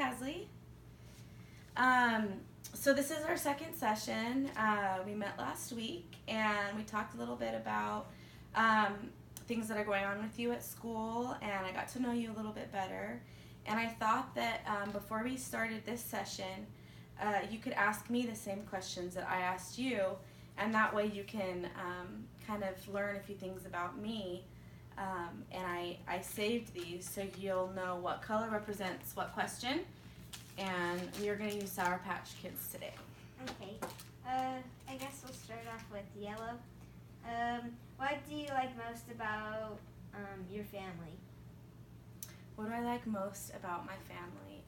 Casley. So this is our second session. We met last week and we talked a little bit about things that are going on with you at school, and I got to know you a little bit better. And I thought that before we started this session, you could ask me the same questions that I asked you, and that way you can kind of learn a few things about me. And I saved these so you'll know what color represents what question. And we are going to use Sour Patch Kids today. Okay. I guess we'll start off with yellow. What do you like most about your family? What do I like most about my family?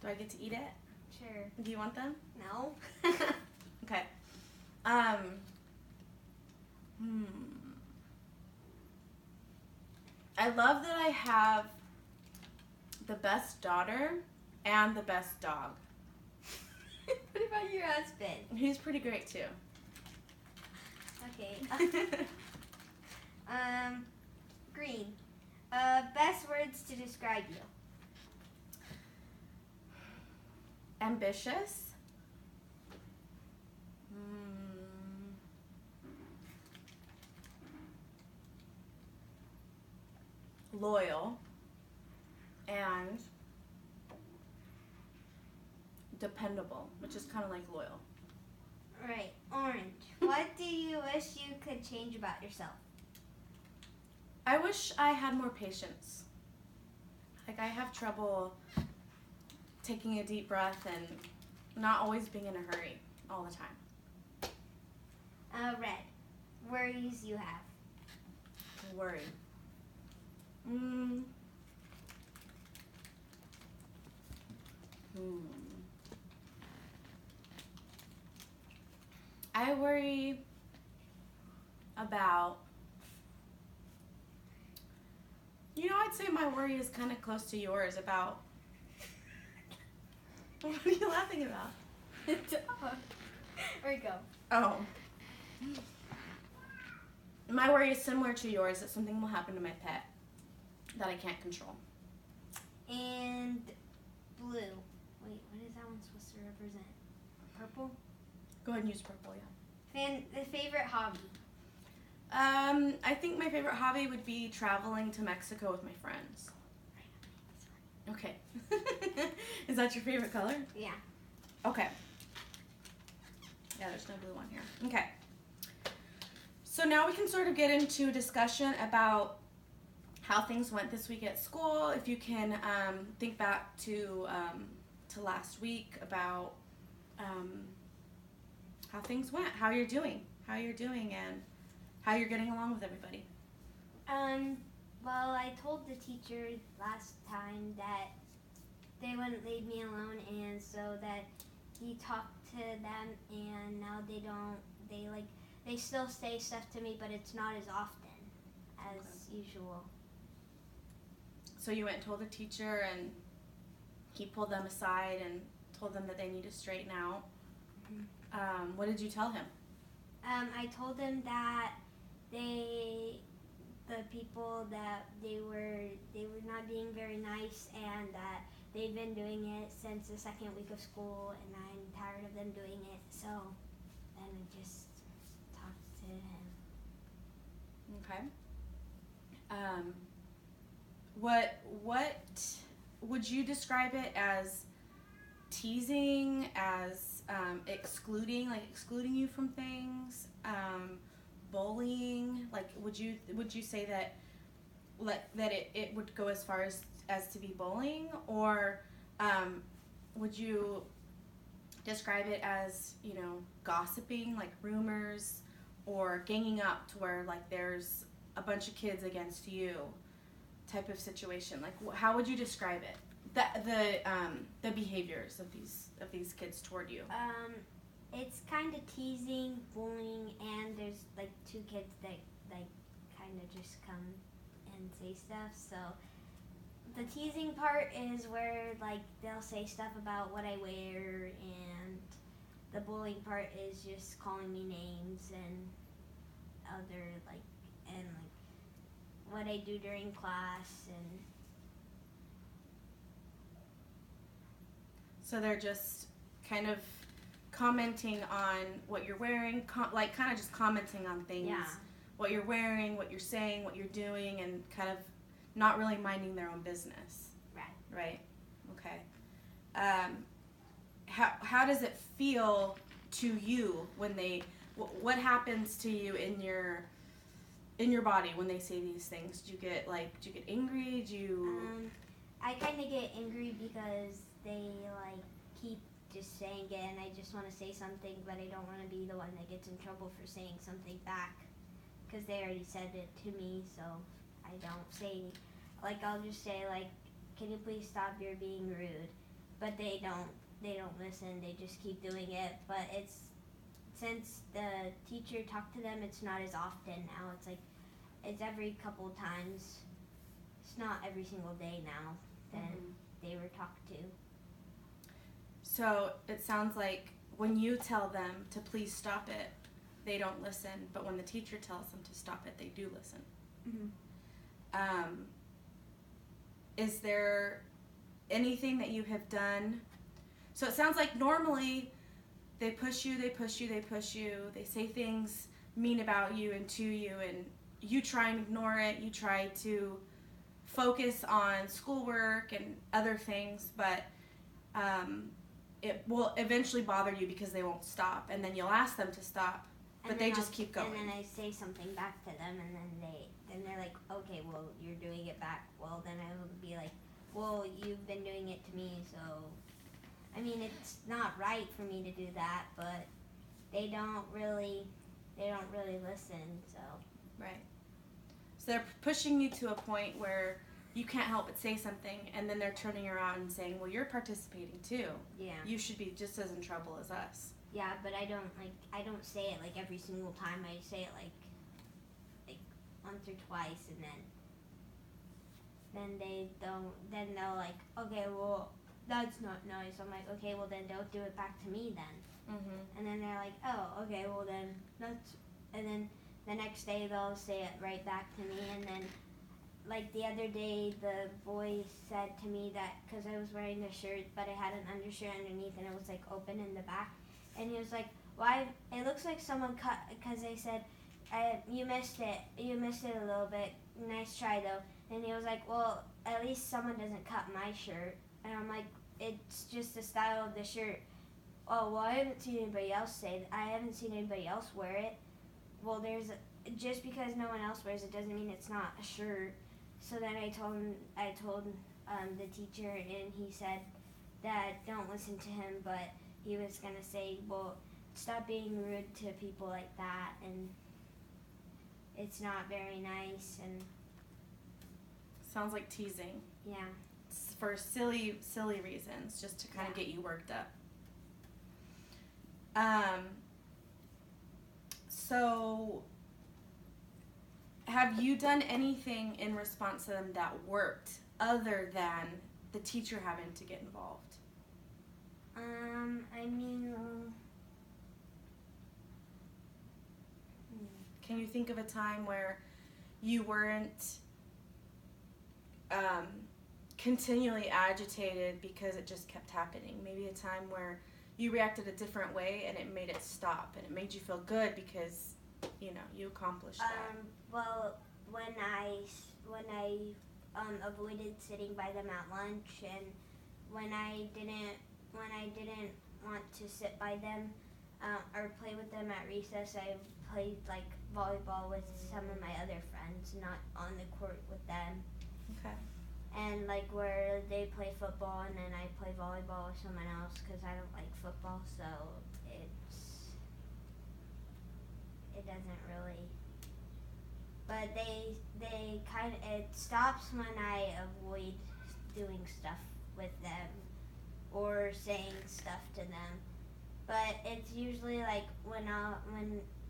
Do I get to eat it? Sure. Do you want them? No. Okay. I love that I have the best daughter and the best dog. What about your husband? He's pretty great too. Okay. Green. Best words to describe you. Ambitious. Loyal. And dependable, which is kind of like loyal. Right. Orange. What do you wish you could change about yourself? I wish I had more patience. Like, I have trouble taking a deep breath and not always being in a hurry all the time. Red. Worries you have. Worry. I worry about, I'd say my worry is kind of close to yours about, what are you laughing about? Where'd it go? Oh. My worry is similar to yours, that something will happen to my pet that I can't control. And blue. Wait, what is that one supposed to represent? Purple? Go ahead and use purple, yeah. The favorite hobby? I think my favorite hobby would be traveling to Mexico with my friends. Okay. Is that your favorite color? Yeah. Okay. Yeah, there's no blue on here. Okay. So now we can sort of get into a discussion about how things went this week at school. If you can think back to last week about how things went, how you're doing, and how you're getting along with everybody. Well, I told the teacher last time that they wouldn't leave me alone, and so that he talked to them, and now they don't. They still say stuff to me, but it's not as often as usual. So you went and told the teacher, and he pulled them aside and told them that they need to straighten out. Mm-hmm. What did you tell him? I told him that the people that they were not being very nice, and that they've been doing it since the second week of school, and I'm tired of them doing it. So then I just talked to him. Okay. What would you describe it as? Teasing, as excluding you from things, bullying? Like, would you say that it would go as far as to be bullying, or would you describe it as, gossiping, like rumors, or ganging up to where like there's a bunch of kids against you type of situation? Like, how would you describe it? The behaviors of these kids toward you. It's kind of teasing, bullying, and there's like two kids that like kind of just come and say stuff. So the teasing part is where like they'll say stuff about what I wear, and the bullying part is just calling me names and other what I do during class, and So they're just kind of commenting on what you're wearing, like kind of just commenting on things. Yeah. What you're wearing, what you're saying, what you're doing, and kind of not really minding their own business. Right. Right. Okay. How does it feel to you when they? What happens to you in your body when they say these things? Do you get angry? Do you? I kind of get angry because they like keep just saying it, and I just want to say something, but I don't want to be the one that gets in trouble for saying something back, because they already said it to me, so I don't say. Like, I'll just say, like, can you please stop, you're being rude, but they don't listen, they just keep doing it. But it's, since the teacher talked to them, it's not as often now. It's like, it's every couple times. It's not every single day now that they were talked to. So it sounds like when you tell them to please stop it, they don't listen, but when the teacher tells them to stop it, they do listen. Is there anything that you have done? So it sounds like normally they push you, they say things mean about you and to you, and you try and ignore it, you try to focus on schoolwork and other things, but it will eventually bother you because they won't stop, and then you'll ask them to stop, but they just keep going. And then I say something back to them, and then they're like, okay, well, you're doing it back. Well, then I will be like, well, you've been doing it to me, so, I mean, it's not right for me to do that, but they don't really listen, so. Right. So they're pushing you to a point where you can't help but say something, and then they're turning around and saying, well, you're participating too. Yeah. You should be just as in trouble as us. Yeah, but I don't say it like every single time. I say it like once or twice, and then they'll like, okay, well, that's not nice. I'm like, okay, well, then don't do it back to me then. And then they're like, oh, okay, well, then and then the next day they'll say it right back to me. And then, like the other day, the boy said to me that, because I was wearing a shirt, but I had an undershirt underneath, and it was like open in the back. And he was like, why? It looks like someone cut, because I said, you missed it a little bit. Nice try, though. And he was like, well, at least someone doesn't cut my shirt. And I'm like, it's just the style of the shirt. Oh, well, I haven't seen anybody else wear it. Well, just because no one else wears it doesn't mean it's not a shirt. So then I told the teacher, and he said that don't listen to him, but he was going to say, well, stop being rude to people like that, and it's not very nice. And sounds like teasing. Yeah. It's for silly reasons, just to kind of get you worked up. So have you done anything in response to them that worked other than the teacher having to get involved? I mean, can you think of a time where you weren't continually agitated because it just kept happening? Maybe a time where you reacted a different way and it made it stop, and it made you feel good because, you accomplished that. Well, when I avoided sitting by them at lunch, and when I didn't want to sit by them or play with them at recess, I played like volleyball with some of my other friends, not on the court with them. Okay. And like where they play football and then I play volleyball with someone else, because I don't like football, so it doesn't really. But it stops when I avoid doing stuff with them or saying stuff to them. But it's usually like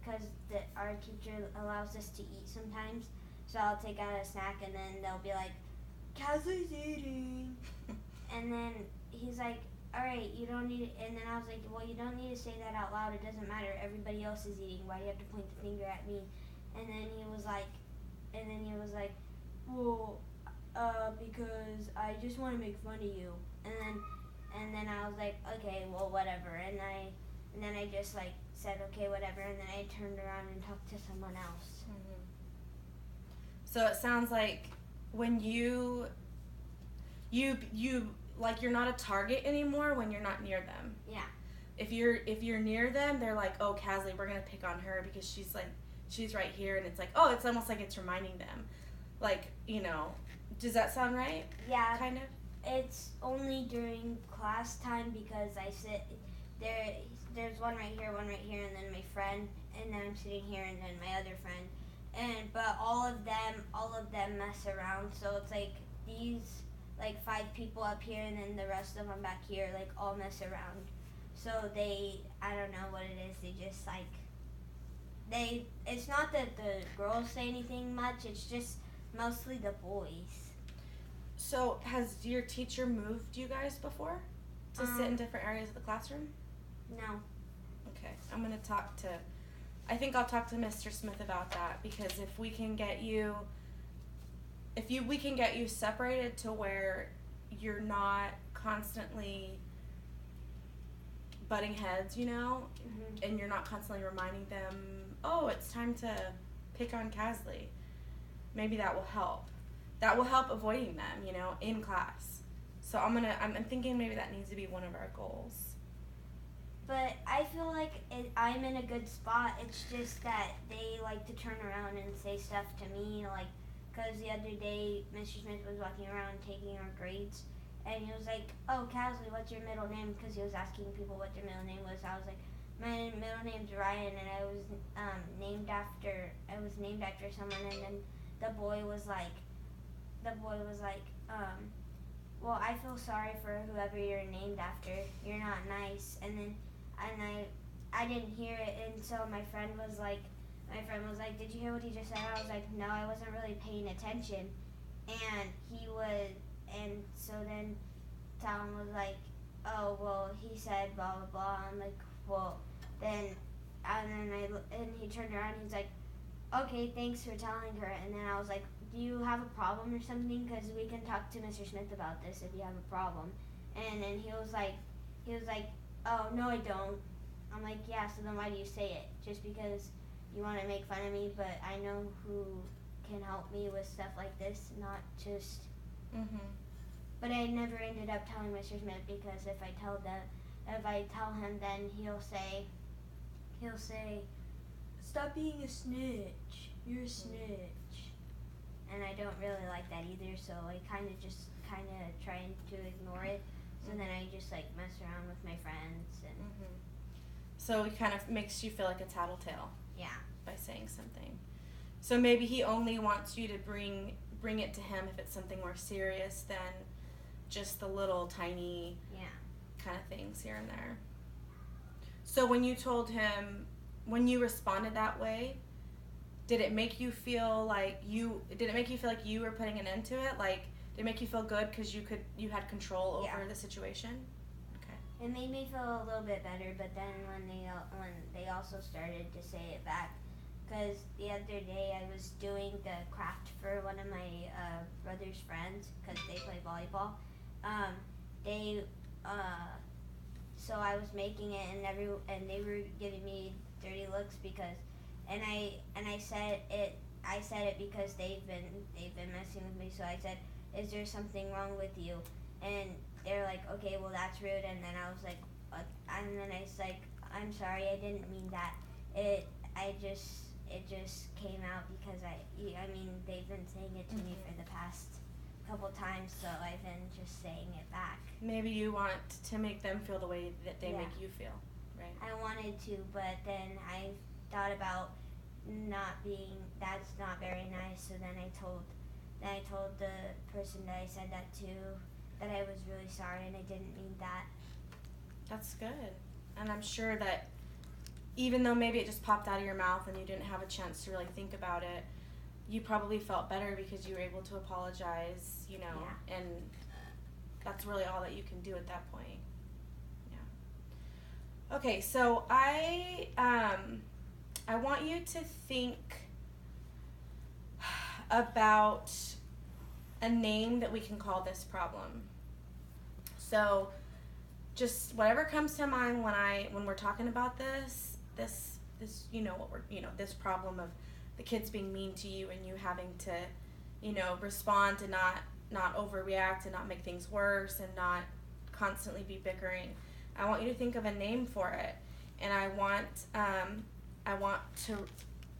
because our teacher allows us to eat sometimes, so I'll take out a snack and then they'll be like, Casley's eating. And then he's like, all right, you don't need it. And then I was like, well, you don't need to say that out loud. It doesn't matter. Everybody else is eating. Why do you have to point the finger at me? And then he was like, well, because I just want to make fun of you. And and then I was like, okay, well, whatever, and then I just like said, okay, whatever, and then I turned around and talked to someone else. Mm-hmm. So it sounds like when you like you're not a target anymore when you're not near them. Yeah. If you're near them, they're like, oh, Casley, we're gonna pick on her because she's right here, and it's like, oh, it's almost like it's reminding them, like, you know, does that sound right? Yeah. Kind of. It's only during class time because I sit there. There's one right here, and then my friend, and then I'm sitting here, and then my other friend, but all of them mess around. So it's like these like 5 people up here, and then the rest of them back here, like all mess around. So I don't know what it is. They just like it's not that the girls say anything much. It's just mostly the boys. So has your teacher moved you guys before to sit in different areas of the classroom? No. Okay, I think I'll talk to Mr. Smith about that, because if we can get you separated to where you're not constantly butting heads, you know, Mm-hmm. and you're not constantly reminding them, oh, it's time to pick on Casley, maybe that will help. That will help avoiding them, you know, in class. So I'm thinking maybe that needs to be one of our goals. But I feel like I'm in a good spot. It's just that they like to turn around and say stuff to me, like, because the other day Mr. Smith was walking around taking our grades, and he was like, oh, Casley, what's your middle name? Because he was asking people what their middle name was. I was like, my middle name's Ryan, and I was named after someone. And then the boy was like, well, I feel sorry for whoever you're named after. You're not nice. And I didn't hear it, and so my friend was like, did you hear what he just said? I was like, no, I wasn't really paying attention. And so then Talon was like, oh, well, he said blah, blah, blah. I'm like, well, and he turned around and he's like, okay, thanks for telling her. And then I was like, do you have a problem or something? Because we can talk to Mr. Smith about this if you have a problem. And then he was like, oh, no, I don't. I'm like, yeah, so then why do you say it? Just because you want to make fun of me, but I know who can help me with stuff like this, not just... Mm-hmm. But I never ended up telling Mr. Smith, because if I tell him, then he'll say, stop being a snitch. You're a snitch. And I don't really like that either, so I kind of trying to ignore it. So then I just like mess around with my friends and. Mm-hmm. So it kind of makes you feel like a tattletale. Yeah. By saying something. So maybe he only wants you to bring it to him if it's something more serious than just the little tiny kind of things here and there. So when you responded that way, did it make you feel like you were putting an end to it? Like, did it make you feel good because you had control over the situation? Okay. It made me feel a little bit better, but then when they also started to say it back, because the other day I was doing the craft for one of my brother's friends, because they play volleyball. So I was making it, and they were giving me dirty looks because, and I said it because they've been messing with me. So I said, is there something wrong with you? And they're like, okay, well, that's rude. And then I was like, and then I was like, I'm sorry, I didn't mean that. It just came out because they've been saying it to me for the past couple times, so I've been just saying it back. Maybe you want to make them feel the way that they make you feel, right? I wanted to, but then I thought about that's not very nice. So then I told the person that I said that to that I was really sorry and I didn't mean that. That's good. And I'm sure that even though maybe it just popped out of your mouth and you didn't have a chance to really think about it, you probably felt better because you were able to apologize, and that's really all that you can do at that point. Yeah. Okay, so I want you to think about a name that we can call this problem. So just whatever comes to mind when we're talking about this, this problem of the kids being mean to you and you having to, respond to not overreact and not make things worse and not constantly be bickering. I want you to think of a name for it, and I want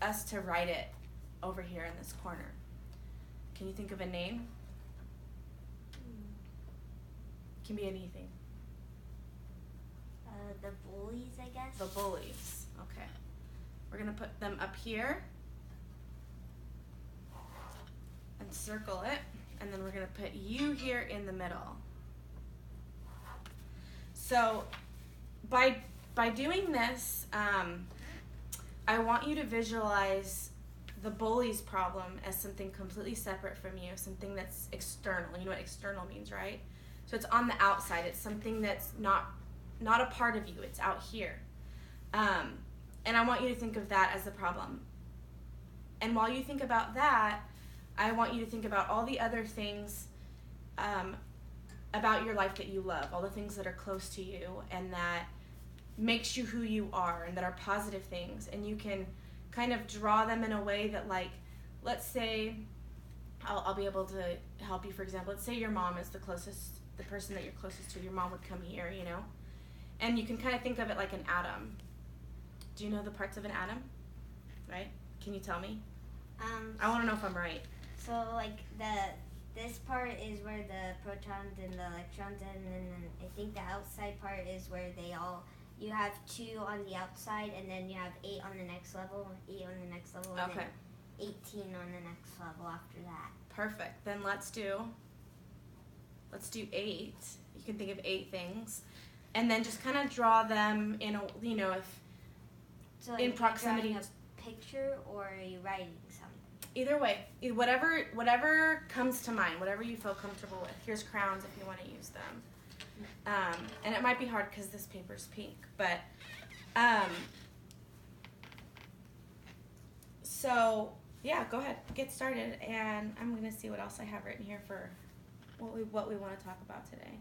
us to write it over here in this corner. Can you think of a name? It can be anything. The bullies, I guess. The bullies. Okay. We're gonna put them up here and circle it, and then we're gonna put you here in the middle. So by doing this, I want you to visualize the bully's problem as something completely separate from you, something that's external. You know what external means, right? So it's on the outside. It's something that's not a part of you. It's out here. And I want you to think of that as the problem. And while you think about that, I want you to think about all the other things about your life that you love, all the things that are close to you and that makes you who you are and that are positive things. And you can kind of draw them in a way that, like, let's say, I'll be able to help you, for example. Let's say your mom is the person that you're closest to. Your mom would come here, and you can kind of think of it like an atom. Do you know the parts of an atom? Right? Can you tell me? I want to know if I'm right. So like this part is where the protons and the electrons and then I think the outside part is where you have 2 on the outside and then you have 8 on the next level, 8 on the next level, and Okay. then 18 on the next level after that. Perfect. Then let's do 8. You can think of 8 things. And then just kind of draw them in a, So in proximity. You're drawing a picture or are you writing something? Either way, whatever comes to mind, whatever you feel comfortable with. Here's crowns if you want to use them. And it might be hard because this paper's pink, but so yeah, go ahead, get started, and I'm gonna see what else I have written here for what we want to talk about today.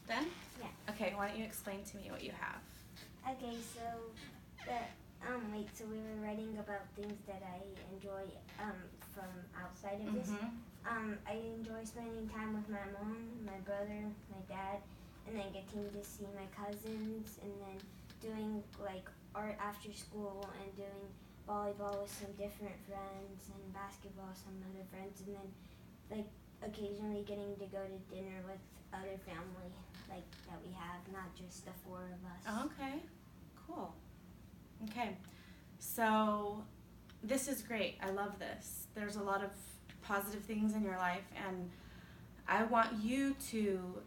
Done? Yeah. Okay, why don't you explain to me what you have? Okay, so so we were writing about things that I enjoy from outside of this. Mm-hmm. I enjoy spending time with my mom, my brother, my dad, and then getting to see my cousins, and then doing like art after school, and doing volleyball with some different friends, and basketball with some other friends, and then like occasionally getting to go to dinner with other family like that we have, not just the four of us. Okay, cool. Okay, so this is great. I love this. There's a lot of positive things in your life, and I want you to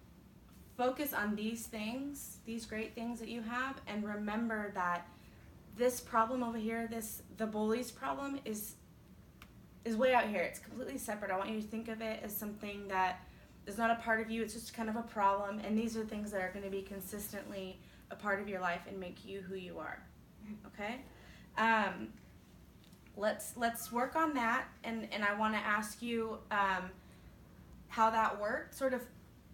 focus on these things, these great things that you have, and remember that this problem over here, the bullies problem is way out here. It's completely separate. I want you to think of it as something that is not a part of you. It's just kind of a problem, and these are things that are going to be consistently a part of your life and make you who you are. Okay? Let's work on that, and I want to ask you how that worked, sort of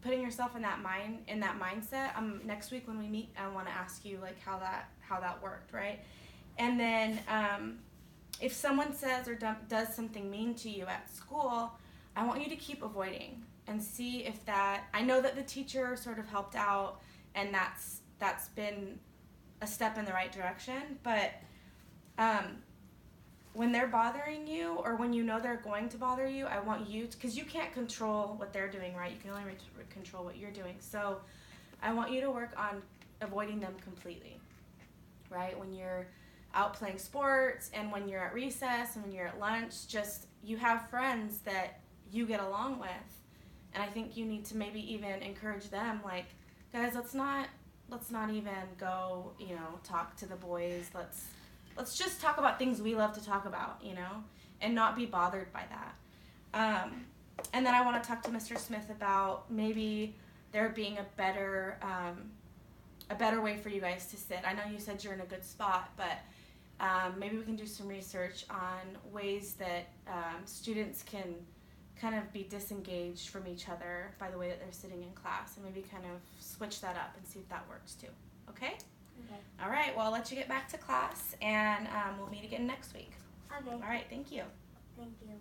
putting yourself in that mindset. Next week when we meet, I want to ask you like how that worked, right? And then if someone says or does something mean to you at school, I want you to keep avoiding and see if that. I know that the teacher sort of helped out, and that's been a step in the right direction, but when they're bothering you, or when you know they're going to bother you, I want you to, because you can't control what they're doing, right? You can only control what you're doing. So I want you to work on avoiding them completely, right? When you're out playing sports, and when you're at recess, and when you're at lunch, just you have friends that you get along with, and I think you need to maybe even encourage them, like, guys, let's not even go, talk to the boys. Let's just talk about things we love to talk about, and not be bothered by that. And then I want to talk to Mr. Smith about maybe there being a better way for you guys to sit. I know you said you're in a good spot, but maybe we can do some research on ways that students can kind of be disengaged from each other by the way that they're sitting in class, and maybe kind of switch that up and see if that works too. Okay? Okay. All right, well, I'll let you get back to class, and we'll meet again next week. Okay. All right, thank you. Thank you.